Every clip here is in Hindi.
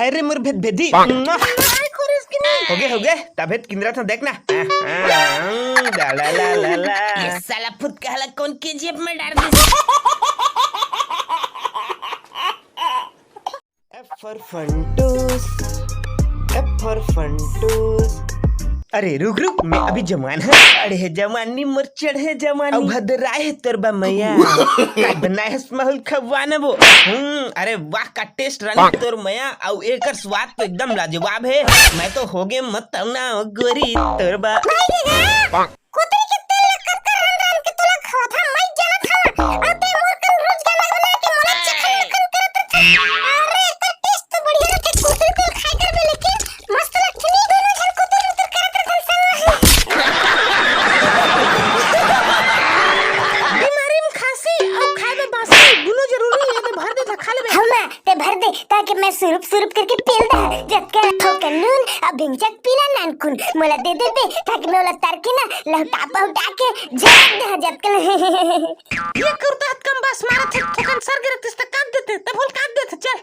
हाय रे मोर भेद भेदी हो गए तबेत किंद्रा था देखना ला ला ला ला ला ये साला फुट कहला कौन के जेब में डाल दे। F for फंटूस F for फंटूस। अरे रुक मैं अभी जवान है। अरे जवानी मोर चढ़े जवानी अब भद्राए है तोरबा मैया काय बनाए है स्महल खवाना वो। अरे वाह का टेस्ट रानी तोर मैया और एकर स्वाद तो एकदम लाजवाब है। मैं तो हो गए मत ना गोरी तोरबा कुतरी के तेल लग कर रन के तोला खात हम मैं जाना था और ते मोर कन रोज गाना बना के मोला चखन करत अरे तो टेस्ट तो बढ़िया के कुतरी को खाई कर भी लेकिन मस्त लगती नहीं दोनों जन कुतरी उतर करत बीमारी में खांसी और खाए में बासी दोनों जरूरी है। तो भर दे खा ले हम ते भर दे ताकि मैं सुरुप सुरुप करके पील दा जब के ठोकर नून अब भिंचक पीला नानकुन मोला दे ताकि मैं ओला तार के ना लहटा पहुटा के जब दे जब के ये कुर्ता कम बस मारा थे ठोकन सर गिरत इस तक काट देते तब होल काट देते चल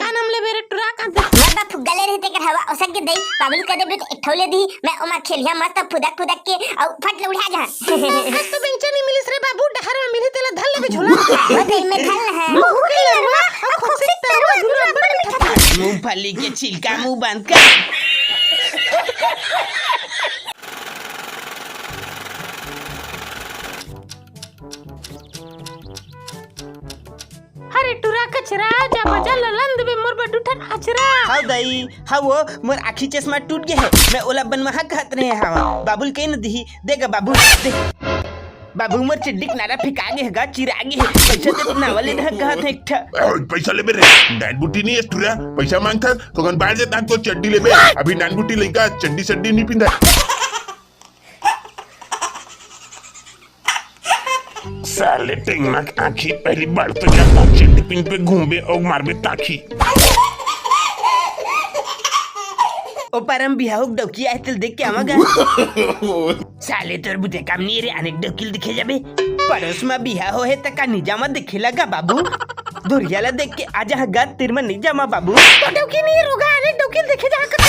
का नाम ले बेरे टुरा काट दे मैं बाप गले रहते कर हवा ओसक के दई बाबल कर दे एक ठोले दी मैं ओमा खेलिया मस्त फुदक के और फट ले उड़ा जा आज तो बेंचा नहीं मिलिस रे बाबू डहर में मिली तेला धल ले झोला वो दे में धल है मुंह के लरवा और खुद से तरवा दुनिया बड़ मीठा मूंगफली के छिलका मुंह बंद कर। अरे टुरा कचरा जा बजा ललंद बे मोर बडूठन अचरा हाउ दाई हाउ वो मोर आँखी चश्मा टूट गया है। मैं ओला बनमहा कहत रहे हवा बाबुल के न दी देगा बाबू दे बाबू मोर चिड्डिक नारा फिका गे गा चिरागे है पैसा दे ना वाले ढक कहत है एकठा पैसा ले बे नान बुटी नहीं है टुरा पैसा मांगता तो गन बाहर देता तो चड्डी ले बे अभी नान बुटी लइका चड्डी सड्डी नहीं पिंदा साले टेंगनाक आँखी पहली बार तो जाता चड्डी पिन पे घूमे और मार बे ताखी ओ परम बिहाव डौकी आए तिल देख के आवागा साले तोर बुते काम नहीं रे अनेक डकिल दिखे जाबे पड़ोस में बिहा हो है तका निजामा दिखे लगा बाबू धुरियाला देख के आजा हगा तिरमा निजामा बाबू तो डोकी नहीं रोगा अरे डोकी देखे जा कर